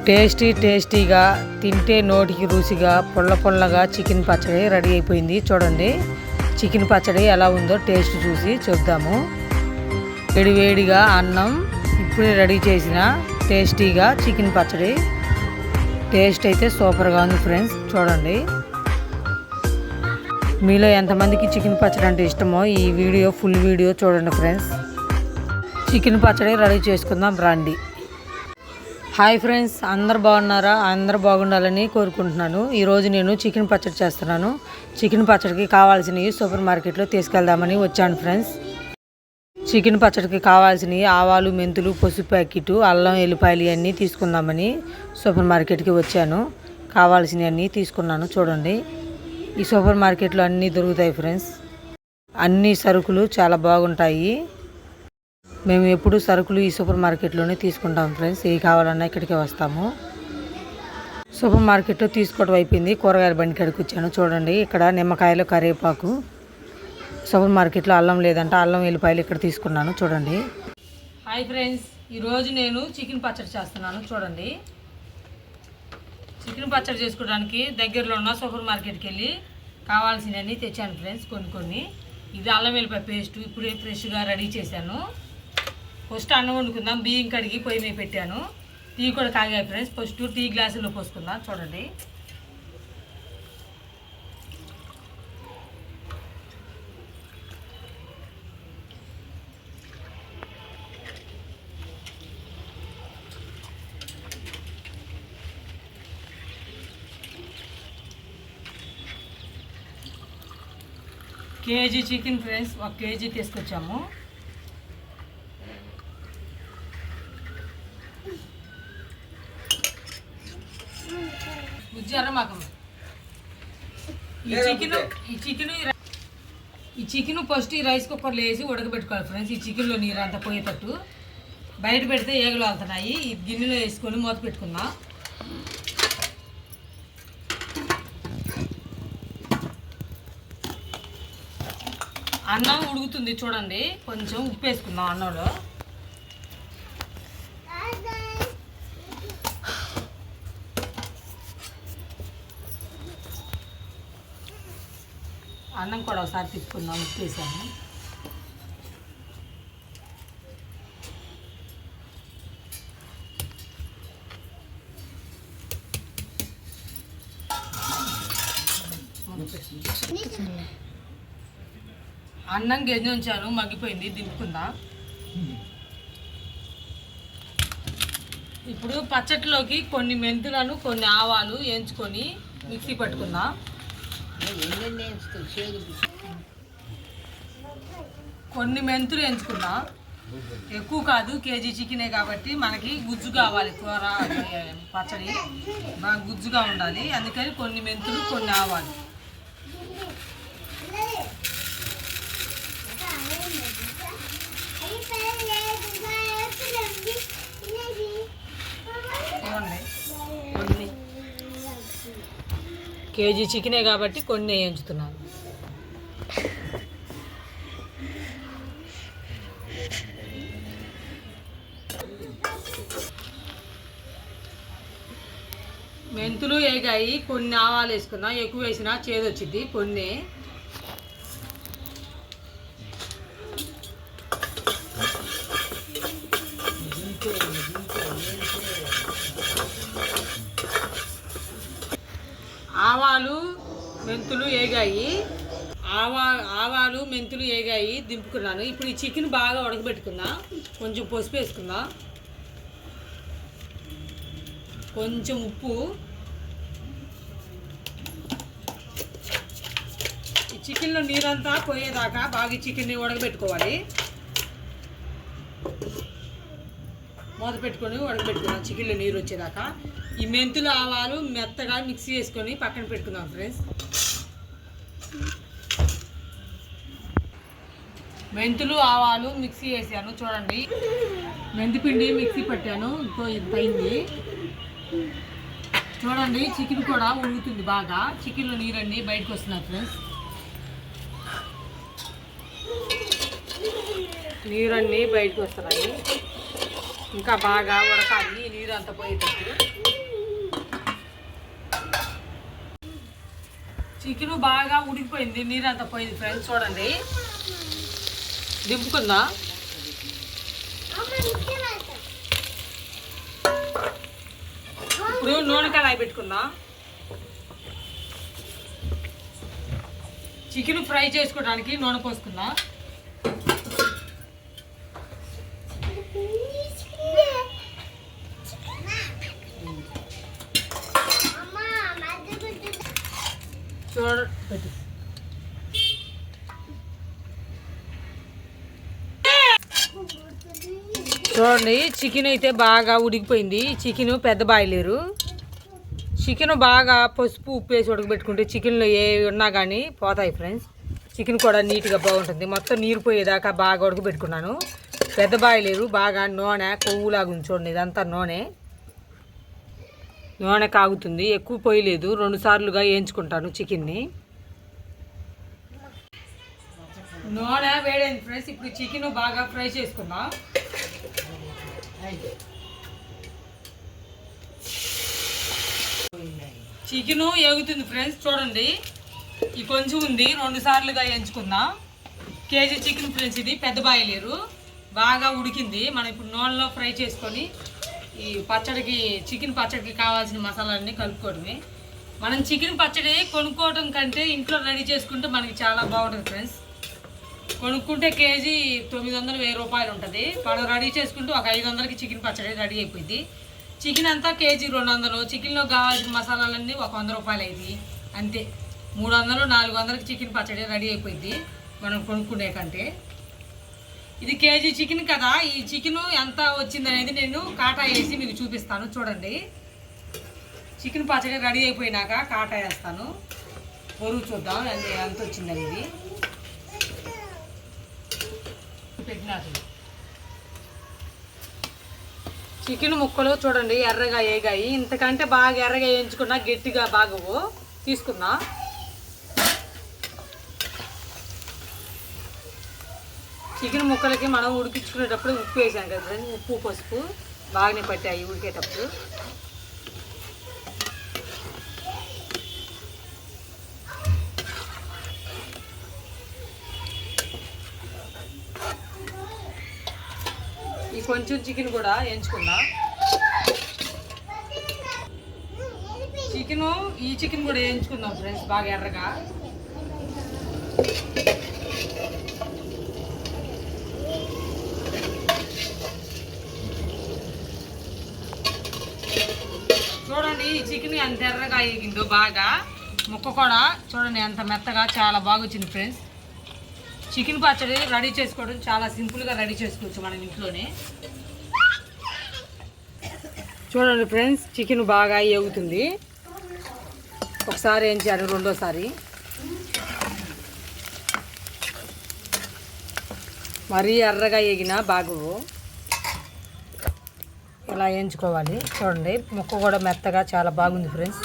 టేస్టీగా తింటే నోటికి రుచిగా పుల్లగా చికెన్ పచ్చడి రెడీ అయిపోయింది. చూడండి చికెన్ పచ్చడి ఎలా ఉందో టేస్ట్ చూసి చూద్దాము. వేడివేడిగా అన్నం ఇప్పుడే రెడీ చేసిన టేస్టీగా చికెన్ పచ్చడి. టేస్ట్ అయితే సూపర్గా ఉంది ఫ్రెండ్స్. చూడండి మీలో ఎంతమందికి చికెన్ పచ్చడి అంటే ఇష్టమో ఈ వీడియో ఫుల్ వీడియో చూడండి ఫ్రెండ్స్. చికెన్ పచ్చడి రెడీ చేసుకుందాం రండి. హాయ్ ఫ్రెండ్స్, అందరు బాగున్నారా? అందరు బాగుండాలని కోరుకుంటున్నాను. ఈరోజు నేను చికెన్ పచ్చడి చేస్తున్నాను. చికెన్ పచ్చడికి కావాల్సినవి సూపర్ మార్కెట్లో తీసుకెళ్దామని వచ్చాను ఫ్రెండ్స్. చికెన్ పచ్చడికి కావాల్సినవి ఆవాలు, మెంతులు, పసుపు ప్యాకెట్, అల్లం, ఎల్లిపాయలు అన్నీ తీసుకుందామని సూపర్ మార్కెట్కి వచ్చాను. కావాల్సినవి అన్నీ తీసుకున్నాను. చూడండి ఈ సూపర్ మార్కెట్లో అన్నీ దొరుకుతాయి ఫ్రెండ్స్. అన్ని సరుకులు చాలా బాగుంటాయి. మేము ఎప్పుడు సరుకులు ఈ సూపర్ మార్కెట్లోనే తీసుకుంటాం ఫ్రెండ్స్. ఏ కావాలన్నా ఇక్కడికే వస్తాము. సూపర్ మార్కెట్లో తీసుకోవడం అయిపోయింది. కూరగాయల బండి కాడికి వచ్చాను. చూడండి ఇక్కడ నిమ్మకాయలు, కరివేపాకు. సూపర్ మార్కెట్లో అల్లం లేదంట, అల్లం వెల్లిపాయలు ఇక్కడ తీసుకున్నాను. చూడండి. హాయ్ ఫ్రెండ్స్, ఈరోజు నేను చికెన్ పచ్చడి చేస్తున్నాను. చూడండి చికెన్ పచ్చడి చేసుకోవడానికి దగ్గరలో ఉన్న సూపర్ మార్కెట్కి వెళ్ళి కావాల్సినవన్నీ తెచ్చాను ఫ్రెండ్స్. కొన్ని ఇది అల్లం వెల్లిపాయ పేస్ట్ ఇప్పుడే ఫ్రెష్గా రెడీ చేశాను. ఫస్ట్ అన్నం వండుకుందాం. బియ్యం కడిగి పొయ్యి మీద పెట్టాను. టీ కూడా కాగాయి ఫ్రెండ్స్. ఫస్ట్ టీ గ్లాసులో పోసుకుందాం. చూడండి కేజీ చికెన్ ఫ్రెండ్స్, 1 కేజీ తీసుకొచ్చాము. ఈ చికెన్ ఫస్ట్ ఈ రైస్ కుక్కర్లో వేసి ఉడకబెట్టుకోవాలి ఫ్రెండ్స్. ఈ చికెన్లో నీరు అంతా పోయేటట్టు. బయట పెడితే ఏగలు వెళ్తున్నాయి. ఈ గిన్నెలో వేసుకొని మూత పెట్టుకుందాం. అన్నం ఉడుకుతుంది చూడండి. కొంచెం ఉప్పు వేసుకుందాం అన్నంలో. అన్నం కూడా ఒకసారి తిప్పుకుందాం. ఉప్పు వేసాను. అన్నం గెంజి ఉంచాను, మగ్గిపోయింది. దింపుకుందాం. ఇప్పుడు పచ్చట్లోకి కొన్ని మెంతులను, కొన్ని ఆవాలు వేయించుకొని మిక్సీ పట్టుకుందాం. కొన్ని మెంతులు ఎంచుకుందాం. ఎక్కువ కాదు, కేజీ చికెనే కాబట్టి మనకి గుజ్జు కావాలి. కూర పచ్చడి బాగా గుజ్జుగా ఉండాలి. అందుకని కొన్ని మెంతులు, కొన్ని ఆవాలు. కేజీ చికెనే కాబట్టి కొన్ని వేయించుతున్నాను. మెంతులు వేగాయి, కొన్ని ఆవాలు వేసుకుందాం. ఎక్కువ వేసినా చేదు వచ్చింది. కొన్ని ఆవాలు, మెంతులు వేగాయి. ఆవాలు మెంతులు వేగాయి, దింపుకున్నాను. ఇప్పుడు ఈ చికెన్ బాగా ఉడకబెట్టుకుందాం. కొంచెం పసుపు వేసుకుందాం, కొంచెం ఉప్పు. ఈ చికెన్లో నీరంతా పోయేదాకా బాగా చికెన్ని ఉడకబెట్టుకోవాలి. మూత పెట్టుకొని ఉడకబెట్టుకుందాం చికెన్లో నీరు వచ్చేదాకా. ఈ మెంతులు, ఆవాలు మెత్తగా మిక్సీ చేసుకొని పక్కన పెట్టుకుందాం ఫ్రెండ్స్. మెంతులు, ఆవాలు మిక్సీ వేసాను. చూడండి మెంతిపిండి మిక్సీ పట్టాను. ఇంత అయింది. చూడండి చికెన్ కూడా ఉడుకుతుంది బాగా. చికెన్లో నీరన్నీ బయటకు వస్తున్నాయి ఫ్రెండ్స్. నీరన్నీ బయటకు వస్తున్నాయి. ఇంకా బాగా ఉడకాలి, నీరు అంతా పోయేటట్టు. చికెన్ బాగా ఉడికిపోయింది, నీరంతా పోయింది ఫ్రెండ్స్. చూడండి, దింపుకుందా. ఇప్పుడు నూనె కడాయి పెట్టుకుందాం. చికెన్ ఫ్రై చేసుకోవడానికి నూనె పోసుకుందాం. చూడండి, చికెన్ అయితే బాగా ఉడికిపోయింది. చికెన్ పెద్ద బాయిలేరు. చికెన్ బాగా పసుపు ఉప్పు వేసి ఉడకబెట్టుకుంటే చికెన్లో ఏ ఉన్నా కానీ పోతాయి ఫ్రెండ్స్. చికెన్ కూడా నీట్గా బాగుంటుంది. మొత్తం నీరు పోయేదాకా బాగా ఉడకబెట్టుకున్నాను. పెద్ద బాయిలేరు, బాగా నూనె కొవ్వులాగా ఉంది. చూడండి, ఇదంతా నూనె కాగుతుంది. ఎక్కువ పోయలేదు, 2 సార్లుగా వేయించుకుంటాను చికెన్ని. నూనె వేడైంది ఫ్రెండ్స్. ఇప్పుడు చికెన్ బాగా ఫ్రై చేసుకుందాం. చికెన్ ఎగుతుంది ఫ్రెండ్స్. చూడండి, ఈ కొంచెం ఉంది, 2 సార్లుగా వేయించుకుందాం. KG chicken friends. ఇది పెద్ద బాయిలేరు, బాగా ఉడికింది. మనం ఇప్పుడు నూనెలో ఫ్రై చేసుకొని ఈ పచ్చడికి, చికెన్ పచ్చడికి కావాల్సిన మసాలాలన్నీ కలుపుకోవడమే. మనం చికెన్ పచ్చడి కొనుక్కోవడం కంటే ఇంట్లో రెడీ చేసుకుంటే మనకి చాలా బాగుంటుంది ఫ్రెండ్స్. కొనుక్కుంటే కేజీ 900-1000 రూపాయలు ఉంటుంది. మనం రెడీ చేసుకుంటే ఒక 500కి చికెన్ పచ్చడి రెడీ అయిపోయింది. చికెన్ అంతా కేజీ 200. చికెన్లో కావాల్సిన మసాలాలన్నీ ఒక 100 రూపాయలు అయింది అంతే. 300-400కి చికెన్ పచ్చడి రెడీ అయిపోయింది మనం కొనుక్కునే కంటే. ఇది కేజీ చికెన్ కదా. ఈ చికెన్ ఎంత వచ్చిందనేది నేను కాటా వేసి మీకు చూపిస్తాను. చూడండి, చికెన్ పచ్చడి రెడీ అయిపోయినాక కాటా వేస్తాను. పొరుగు చూద్దాం ఎంత వచ్చిందనేది. పెట్టినారు చికెన్ ముక్కలు చూడండి, ఎర్రగా వేగాయి. ఇంతకంటే బాగా ఎర్రగా వేయించుకున్నా గట్టిగా బాగవు. తీసుకున్నా. చికెన్ ముక్కలకి మనం ఉడికించుకునేటప్పుడు ఉప్పు వేసాం కదా ఫ్రెండ్స్. ఉప్పు పసుపు బాగానే పట్టాయి ఉడికేటప్పుడు. ఈ కొంచెం చికెన్ కూడా వేయించుకుందాం. ఈ చికెన్ కూడా వేయించుకుందాం ఫ్రెండ్స్, బాగా ఎర్రగా. చూడండి, ఈ చికెన్ ఎంత ఎర్రగా వేగిందో బాగా. ముక్క కూడా చూడండి ఎంత మెత్తగా, చాలా బాగా వచ్చింది ఫ్రెండ్స్. చికెన్ పచ్చడి రెడీ చేసుకోవడం చాలా సింపుల్గా రెడీ చేసుకోవచ్చు మనం ఇంట్లోనే. చూడండి ఫ్రెండ్స్, చికెన్ బాగా వేగుతుంది. ఒకసారి వేయించాను, రెండోసారి. మరీ ఎర్రగా వేగినా బాగవు. ఇలా వేయించుకోవాలి. చూడండి, ముక్క కూడా మెత్తగా చాలా బాగుంది ఫ్రెండ్స్.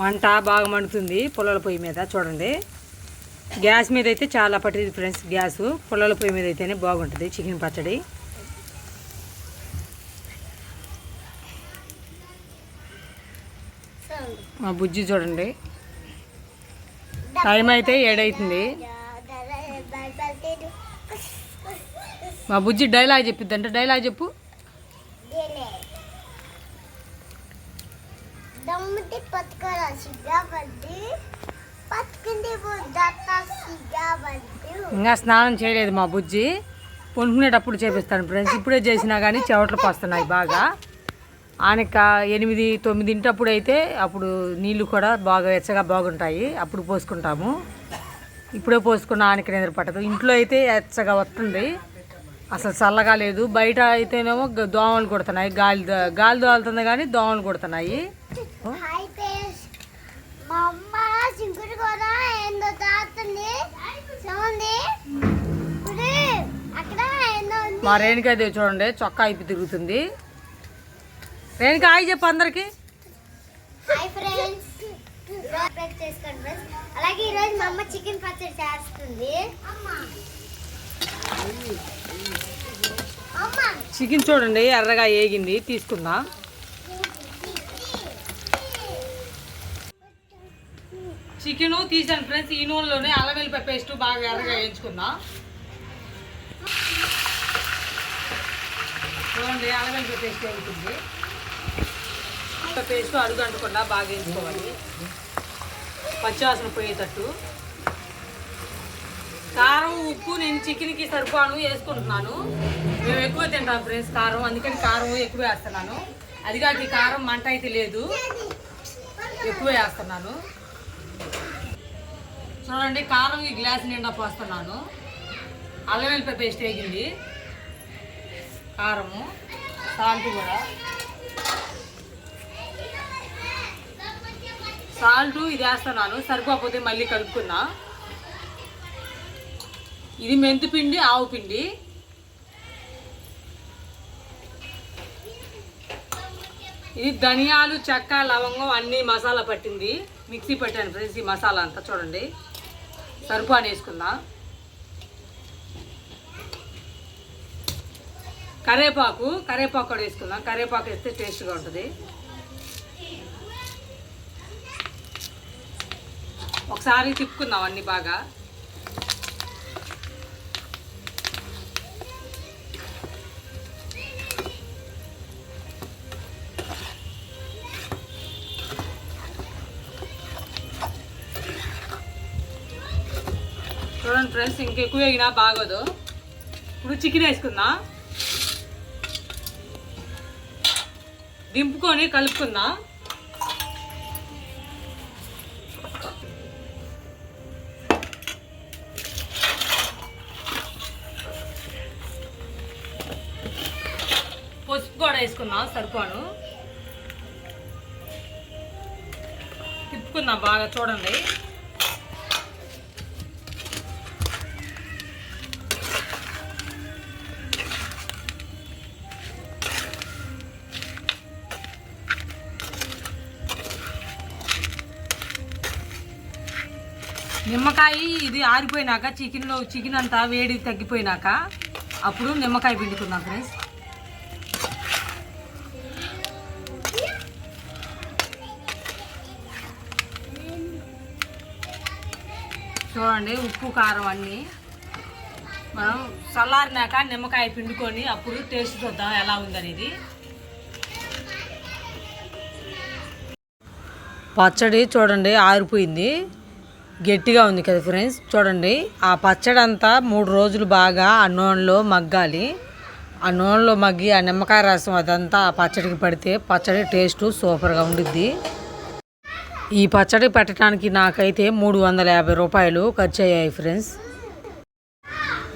మంట బాగా మండుతుంది పుల్లల పొయ్యి మీద. చూడండి, గ్యాస్ మీద అయితే చాలా పట్టింది ఫ్రెండ్స్. గ్యాసు పుల్లల పొయ్యి మీద అయితేనే బాగుంటుంది చికెన్ పచ్చడి. మా బుజ్జి చూడండి, టైం అయితే 7 అవుతుంది. మా బుజ్జి డైలాగ్ చెప్పిద్దంటే, డైలాగ్ చెప్పు. ఇంకా స్నానం చేయలేదు మా బుజ్జి, వండుకునేటప్పుడు చేపిస్తాను ఫ్రెండ్స్. ఇప్పుడే చేసినా కానీ చెవట్లు పోస్తున్నాయి బాగా. ఆనక 8-9 అయితే అప్పుడు నీళ్ళు కూడా బాగా వెచ్చగా బాగుంటాయి, అప్పుడు పోసుకుంటాము. ఇప్పుడే పోసుకున్న ఆనక నిద్ర పట్టదు. ఇంట్లో అయితే వెచ్చగా వస్తుంది, అసలు చల్లగా లేదు. బయట అయితేనేమో దోమలు కొడుతున్నాయి, గాలి దోలుతుంది కానీ దోమలు కొడుతున్నాయి. మా రేణుకాదేవి చూడండి, చొక్కా అయిపోయి తిరుగుతుంది. రేణుకా హాయ్ చెప్పు అందరికి. అలాగే ఈరోజు మా అమ్మ చికెన్ పచ్చడి చేస్తుంది. చికెన్ చూడండి ఎర్రగా ఏగింది, తీసుకుందాం. చికెను తీసాను ఫ్రెండ్స్. ఈ నూనెలోనే అల్లం వెల్లిపాయ పేస్ట్ బాగా ఎర్రగా వేయించుకుందాం. చూడండి అల్లం వెల్లిపాయ పేస్ట్ వేగుతుంది. పేస్ట్ అడుగు అంటకుండా బాగా వేయించుకోవాలి, పచ్చివాసన పోయేటట్టు. కారం ఉప్పు నేను చికెన్కి సరిపాను వేసుకుంటున్నాను. మేము ఎక్కువ తింటాం ఫ్రెండ్స్ కారం, అందుకని కారం ఎక్కువ వేస్తున్నాను. అదిగాక ఈ కారం మంట అయితే లేదు, ఎక్కువ వేస్తున్నాను. చూడండి కారం ఈ గ్లాస్ నిండా పోస్తున్నాను. అల్లం వెల్లిపాయ పేస్ట్ వేగింది, కారము, సాల్ట్ కూడా. సాల్ట్ ఇది వేస్తున్నాను, సరిపోకపోతే మళ్ళీ కలుపుకున్నా. ఇది మెంతిపిండి, ఆవు పిండి. ఇది ధనియాలు, చెక్క, లవంగం అన్నీ మసాలా పట్టింది, మిక్సీ పెట్టాను ఫ్రెండ్స్. ఈ మసాలా అంతా చూడండి సరిపోని వేసుకుందాం. కరివేపాకు కూడా వేసుకుందాం. కరివేపాకు వేస్తే టేస్ట్గా ఉంటుంది. ఒకసారి తిప్పుకుందాం అన్నీ బాగా. చూడండి ఫ్రెండ్స్, ఇంకెక్కువ వేగినా బాగోదు. ఇప్పుడు చికెన్ వేసుకుందాం, దింపుకొని కలుపుకుందాం. పసుపు కూడా వేసుకుందాం సరిపోను. తిప్పుకుందాం బాగా. చూడండి నిమ్మకాయ ఇది ఆరిపోయినాక చికెన్ అంతా వేడి తగ్గిపోయినాక అప్పుడు నిమ్మకాయ పిండుకుందాం ఫ్రెండ్స్. చూడండి ఉప్పు కారం అన్నీ మనం చల్లారినాక నిమ్మకాయ పిండుకొని అప్పుడు టేస్ట్ చూద్దాం ఎలా ఉందనేది. పచ్చడి చూడండి ఆరిపోయింది, గట్టిగా ఉంది కదా ఫ్రెండ్స్. చూడండి ఆ పచ్చడి అంతా 3 రోజులు బాగా ఆ నూనెలో మగ్గాలి. ఆ నూనెలో మగ్గి ఆ నిమ్మకాయ రసం అదంతా ఆ పచ్చడికి పడితే పచ్చడి టేస్ట్ సూపర్గా ఉండిద్ది. ఈ పచ్చడి పెట్టడానికి నాకైతే 350 రూపాయలు ఖర్చు అయ్యాయి ఫ్రెండ్స్.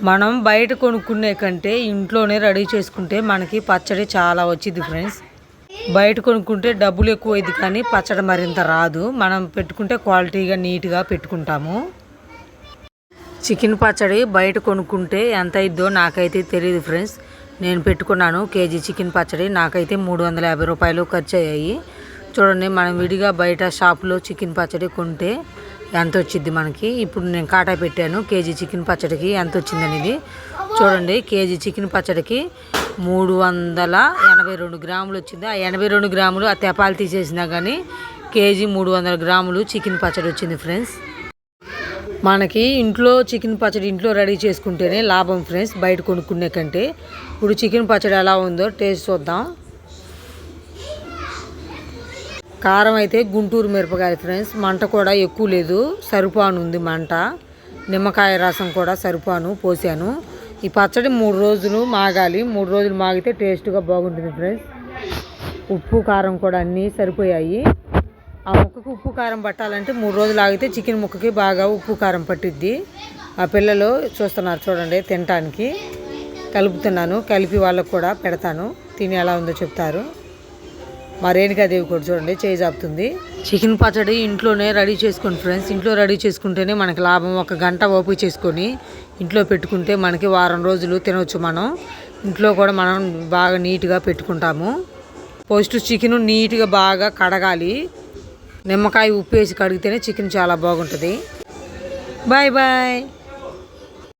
మనం బయట కొనుక్కునే కంటే ఇంట్లోనే రెడీ చేసుకుంటే మనకి పచ్చడి చాలా వచ్చింది ఫ్రెండ్స్. బయట కొనుక్కుంటే డబ్బులు ఎక్కువ అయింది కానీ పచ్చడి మరింత రాదు. మనం పెట్టుకుంటే క్వాలిటీగా నీట్గా పెట్టుకుంటాము. చికెన్ పచ్చడి బయట కొనుక్కుంటే ఎంత అయిద్దో నాకైతే తెలియదు ఫ్రెండ్స్. నేను పెట్టుకున్నాను కేజీ చికెన్ పచ్చడి, నాకైతే 350 రూపాయలు ఖర్చు అయ్యాయి. చూడండి మనం విడిగా బయట షాపులో చికెన్ పచ్చడి కొంటే ఎంత వచ్చింది మనకి. ఇప్పుడు నేను కాటా పెట్టాను కేజీ చికెన్ పచ్చడికి ఎంత వచ్చింది అనేది. చూడండి కేజీ చికెన్ పచ్చడికి 382 గ్రాములు వచ్చింది. ఆ 82 గ్రాములు ఆ తెపాలు తీసేసినా కానీ కేజీ 300 గ్రాములు చికెన్ పచ్చడి వచ్చింది ఫ్రెండ్స్. మనకి ఇంట్లో చికెన్ పచ్చడి ఇంట్లో రెడీ చేసుకుంటేనే లాభం ఫ్రెండ్స్ బయట కొనుక్కునే కంటే. ఇప్పుడు చికెన్ పచ్చడి ఎలా ఉందో టేస్ట్ చూద్దాం. కారం అయితే గుంటూరు మిరపకాయ ఫ్రెండ్స్, మంట కూడా ఎక్కువ లేదు, సరిపాను ఉంది మంట. నిమ్మకాయ రసం కూడా సరిపాను పోసాను. ఈ పచ్చడి 3 రోజులు మాగాలి, 3 రోజులు మాగితే టేస్ట్గా బాగుంటుంది ఫ్రెండ్స్. ఉప్పు కారం కూడా అన్నీ సరిపోయాయి. ఆ ముక్కకు ఉప్పు కారం పట్టాలంటే 3 రోజులు ఆగితే చికెన్ ముక్కకి బాగా ఉప్పు కారం పట్టిద్ది. ఆ పిల్లలు చూస్తున్నారు చూడండి తినటానికి, కలుపుతున్నాను, కలిపి వాళ్ళకు కూడా పెడతాను, తిని ఎలా ఉందో చెప్తారు. మా రేణుకాదేవి కూడా చూడండి చేయి జాపుతుంది. చికెన్ పచ్చడి ఇంట్లోనే రెడీ చేసుకోండి ఫ్రెండ్స్. ఇంట్లో రెడీ చేసుకుంటేనే మనకి లాభం. 1 గంట ఓపిక చేసుకొని ఇంట్లో పెట్టుకుంటే మనకి వారం రోజులు తినవచ్చు. మనం ఇంట్లో కూడా మనం బాగా నీట్గా పెట్టుకుంటాము. ఫస్ట్ చికెన్ నీట్గా బాగా కడగాలి. నిమ్మకాయ ఉప్పు వేసి కడిగితేనే చికెన్ చాలా బాగుంటుంది. Bye bye.